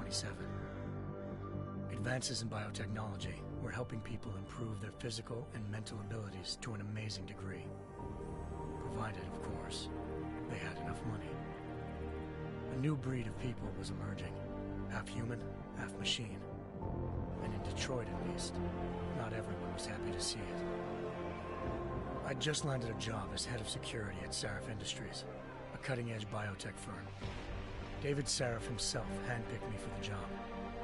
27. Advances in biotechnology were helping people improve their physical and mental abilities to an amazing degree. Provided, of course, they had enough money. A new breed of people was emerging, half human, half machine. And in Detroit, at least, not everyone was happy to see it. I'd just landed a job as head of security at Sarif Industries, a cutting-edge biotech firm. David Sarif himself handpicked me for the job,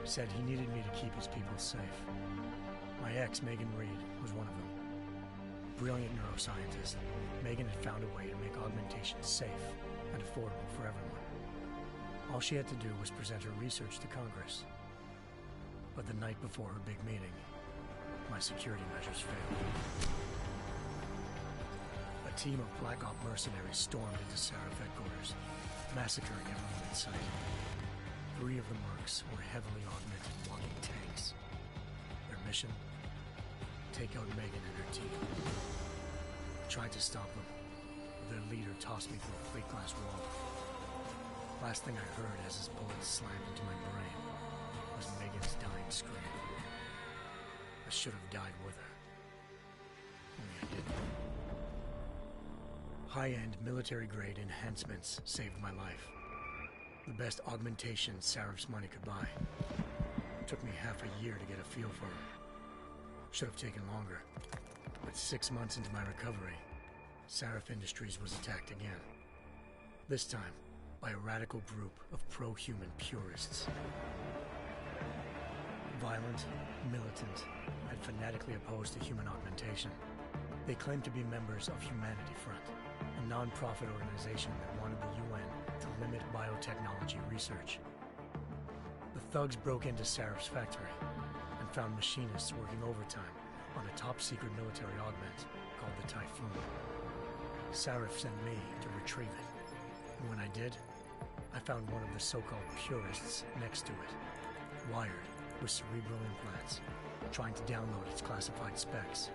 said he needed me to keep his people safe. My ex, Megan Reed, was one of them. Brilliant neuroscientist, Megan had found a way to make augmentation safe and affordable for everyone. All she had to do was present her research to Congress. But the night before her big meeting, my security measures failed. A team of Black Op mercenaries stormed into Sarif headquarters, massacring everyone in sight. 3 of the mercs were heavily augmented walking tanks. Their mission? Take out Megan and her team. I tried to stop them, but their leader tossed me through a plate glass wall. Last thing I heard as his bullets slammed into my brain was Megan's dying scream. I should have died with her. Only I didn't. High-end military-grade enhancements saved my life. The best augmentation Sarif's money could buy. It took me half a year to get a feel for her. Should have taken longer. But 6 months into my recovery, Sarif Industries was attacked again. This time, by a radical group of pro-human purists. Violent, militant, and fanatically opposed to human augmentation. They claimed to be members of Humanity Front, a non-profit organization that wanted the UN to limit biotechnology research. The thugs broke into Sarif's factory and found machinists working overtime on a top-secret military augment called the Typhoon. Sarif sent me to retrieve it, and when I did, I found one of the so-called purists next to it, wired with cerebral implants, trying to download its classified specs.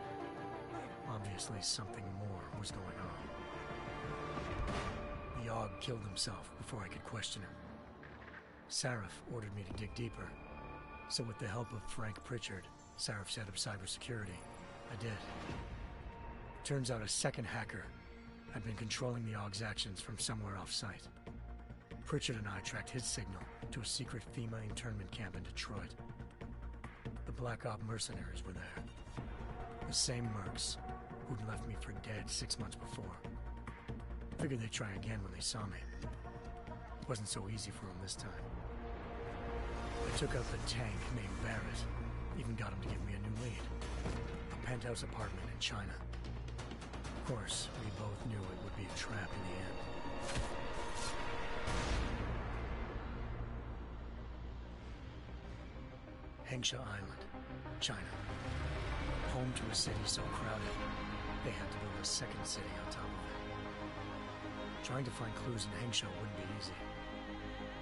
Obviously, something more was going on. The Aug killed himself before I could question him. Sarif ordered me to dig deeper, so with the help of Frank Pritchard, Sarif's head of cybersecurity, I did. Turns out a second hacker had been controlling the Aug's actions from somewhere off-site. Pritchard and I tracked his signal to a secret FEMA internment camp in Detroit. The Black Op mercenaries were there. The same mercs who'd left me for dead 6 months before. Figured they'd try again when they saw me. Wasn't so easy for them this time. I took out the tank named Barrett, even got him to give me a new lead. A penthouse apartment in China. Of course, we both knew it would be a trap in the end. Hengsha Island, China. Home to a city so crowded, they had to build a second city on top of it. Trying to find clues in Hengsha wouldn't be easy.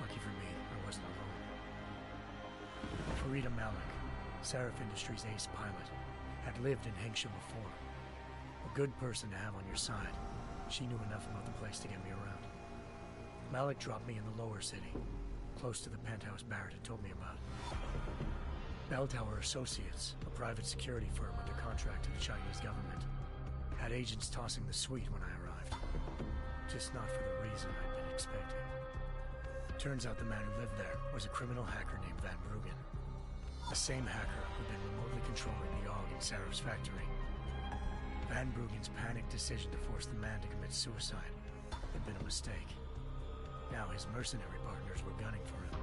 Lucky for me, I wasn't alone. Farida Malik, Sarif Industries' ace pilot, had lived in Hengsha before. A good person to have on your side. She knew enough about the place to get me around. Malik dropped me in the lower city, close to the penthouse Barrett had told me about. Bell Tower Associates, a private security firm under contract to the Chinese government, had agents tossing the suite when I arrived. Just not for the reason I'd been expecting. Turns out the man who lived there was a criminal hacker named Van Bruggen. The same hacker who'd been remotely controlling the Aug in Sarif's factory. Van Bruggen's panicked decision to force the man to commit suicide had been a mistake. Now his mercenary partners were gunning for him,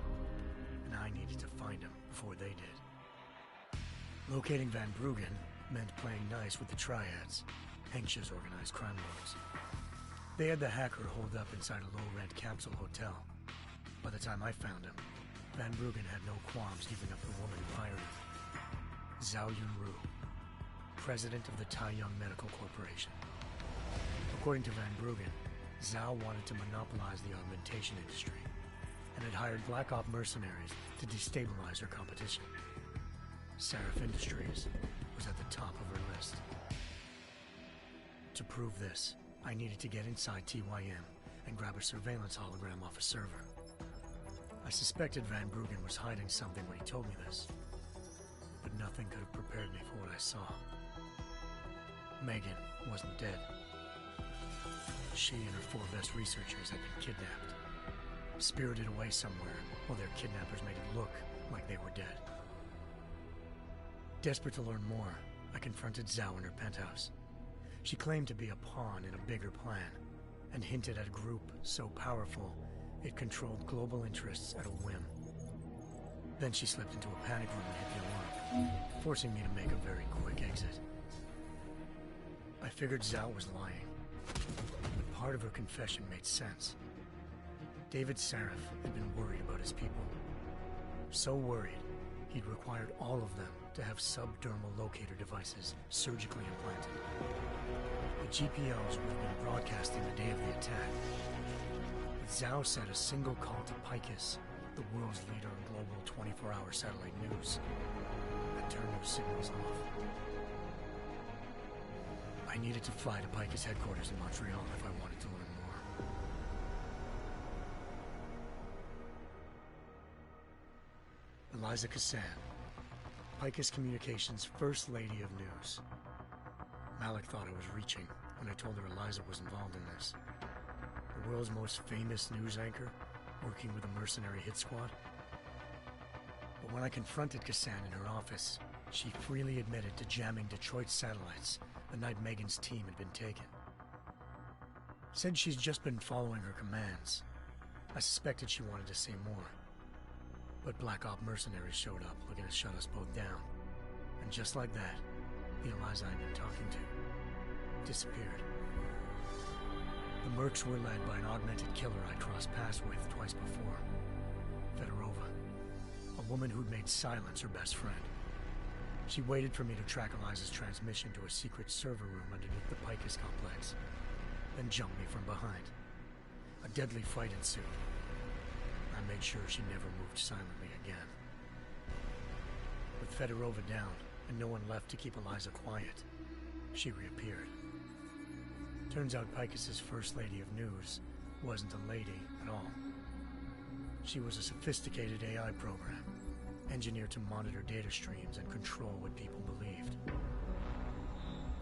and I needed to find him before they did. Locating Van Bruggen meant playing nice with the Triads, Hengsha's organized crime lords. They had the hacker holed up inside a low-rent capsule hotel. By the time I found him, Van Bruggen had no qualms giving up the woman who hired him. Zhao Yunru, president of the Taiyang Medical Corporation. According to Van Bruggen, Zhao wanted to monopolize the augmentation industry and had hired Black Op mercenaries to destabilize her competition. Sarif Industries was at the top of her list. To prove this, I needed to get inside TYM and grab a surveillance hologram off a server. I suspected Van Bruggen was hiding something when he told me this, but nothing could have prepared me for what I saw. Megan wasn't dead. She and her 4 best researchers had been kidnapped, spirited away somewhere while their kidnappers made it look like they were dead. Desperate to learn more, I confronted Zhao in her penthouse. She claimed to be a pawn in a bigger plan, and hinted at a group so powerful it controlled global interests at a whim. Then she slipped into a panic room and hit the alarm, forcing me to make a very quick exit. I figured Zhao was lying, but part of her confession made sense. David Sarif had been worried about his people. So worried, he'd required all of them to have subdermal locator devices surgically implanted. The GPOs would have been broadcasting the day of the attack. But Zhao said a single call to Picus, the world's leader in global 24-hour satellite news, had turned those signals off. I needed to fly to Picus headquarters in Montreal if I wanted to learn more. Eliza Cassan, Picus Communications' First Lady of News. Malik thought I was reaching when I told her Eliza was involved in this. The world's most famous news anchor, working with a mercenary hit squad. But when I confronted Cassan in her office, she freely admitted to jamming Detroit's satellites the night Megan's team had been taken. Said she's just been following her commands. I suspected she wanted to say more. But Black Op mercenaries showed up looking to shut us both down. And just like that, the Eliza I'd been talking to disappeared. The Mercs were led by an augmented killer I'd crossed paths with twice before. Fedorova, a woman who'd made silence her best friend. She waited for me to track Eliza's transmission to a secret server room underneath the Picus complex, then jumped me from behind. A deadly fight ensued. I made sure she never moved silently again. With Fedorova down and no one left to keep Eliza quiet, she reappeared. Turns out Picus's First Lady of News wasn't a lady at all. She was a sophisticated AI program, engineered to monitor data streams and control what people believed.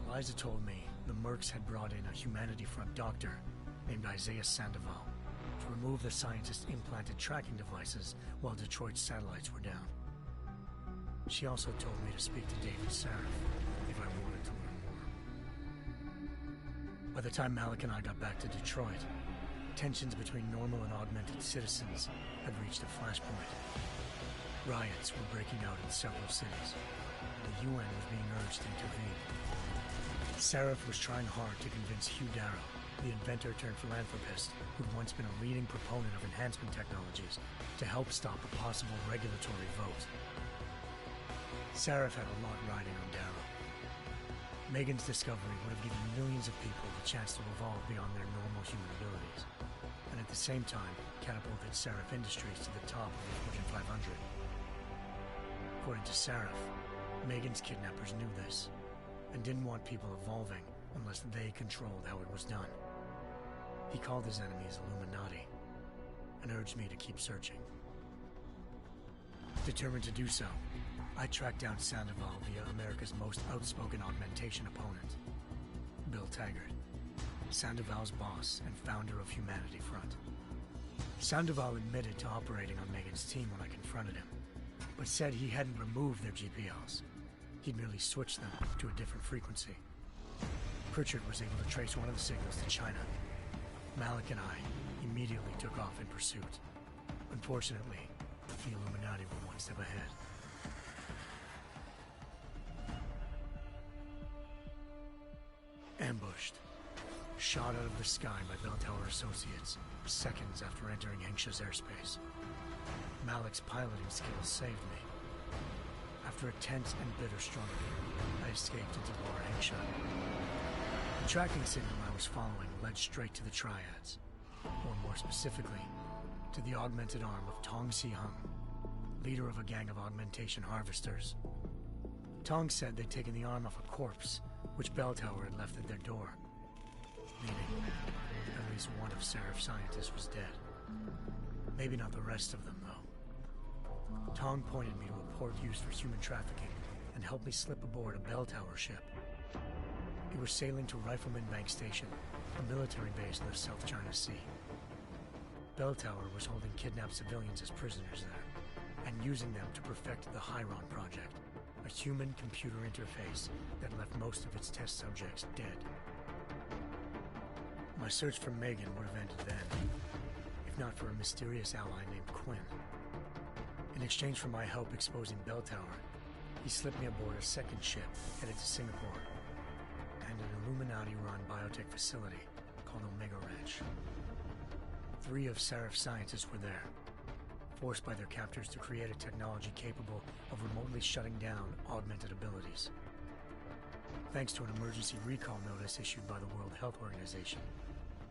Eliza told me the Mercs had brought in a Humanity Front doctor named Isaiah Sandoval to remove the scientist's implanted tracking devices while Detroit's satellites were down. She also told me to speak to David Sarif if I wanted to learn more. By the time Malik and I got back to Detroit, tensions between normal and augmented citizens had reached a flashpoint. Riots were breaking out in several cities. The UN was being urged to intervene. Sarif was trying hard to convince Hugh Darrow, the inventor-turned-philanthropist who'd once been a leading proponent of enhancement technologies, to help stop a possible regulatory vote. Sarif had a lot riding on Darrow. Megan's discovery would have given millions of people the chance to evolve beyond their normal human abilities, and at the same time catapulted Sarif Industries to the top of the Fortune 500. According to Sarif, Megan's kidnappers knew this, and didn't want people evolving unless they controlled how it was done. He called his enemies Illuminati, and urged me to keep searching. Determined to do so, I tracked down Sandoval via America's most outspoken augmentation opponent, Bill Taggart, Sandoval's boss and founder of Humanity Front. Sandoval admitted to operating on Megan's team when I confronted him, but said he hadn't removed their GPLs. He'd merely switched them to a different frequency. Pritchard was able to trace one of the signals to China. Malik and I immediately took off in pursuit. Unfortunately, the Illuminati were one step ahead. Ambushed. Shot out of the sky by Bell Tower Associates, seconds after entering Hengsha's airspace. Malik's piloting skills saved me. After a tense and bitter struggle, I escaped into Lower Hengsha. The tracking signal I was following led straight to the Triads, or more specifically, to the augmented arm of Tong Si-hung, leader of a gang of augmentation harvesters. Tong said they'd taken the arm off a corpse, which Bell Tower had left at their door, meaning at least one of Sarif's scientists was dead. Maybe not the rest of them, though. Tong pointed me to a port used for human trafficking and helped me slip aboard a bell tower ship. It was sailing to Rifleman Bank Station, a military base in the South China Sea. Bell Tower was holding kidnapped civilians as prisoners there, and using them to perfect the Chiron Project, a human-computer interface that left most of its test subjects dead. My search for Megan would have ended then, if not for a mysterious ally named Quinn. In exchange for my help exposing Bell Tower, he slipped me aboard a second ship headed to Singapore, and an Illuminati-run biotech facility called Omega Ranch. 3 of Serif's scientists were there, forced by their captors to create a technology capable of remotely shutting down augmented abilities. Thanks to an emergency recall notice issued by the World Health Organization,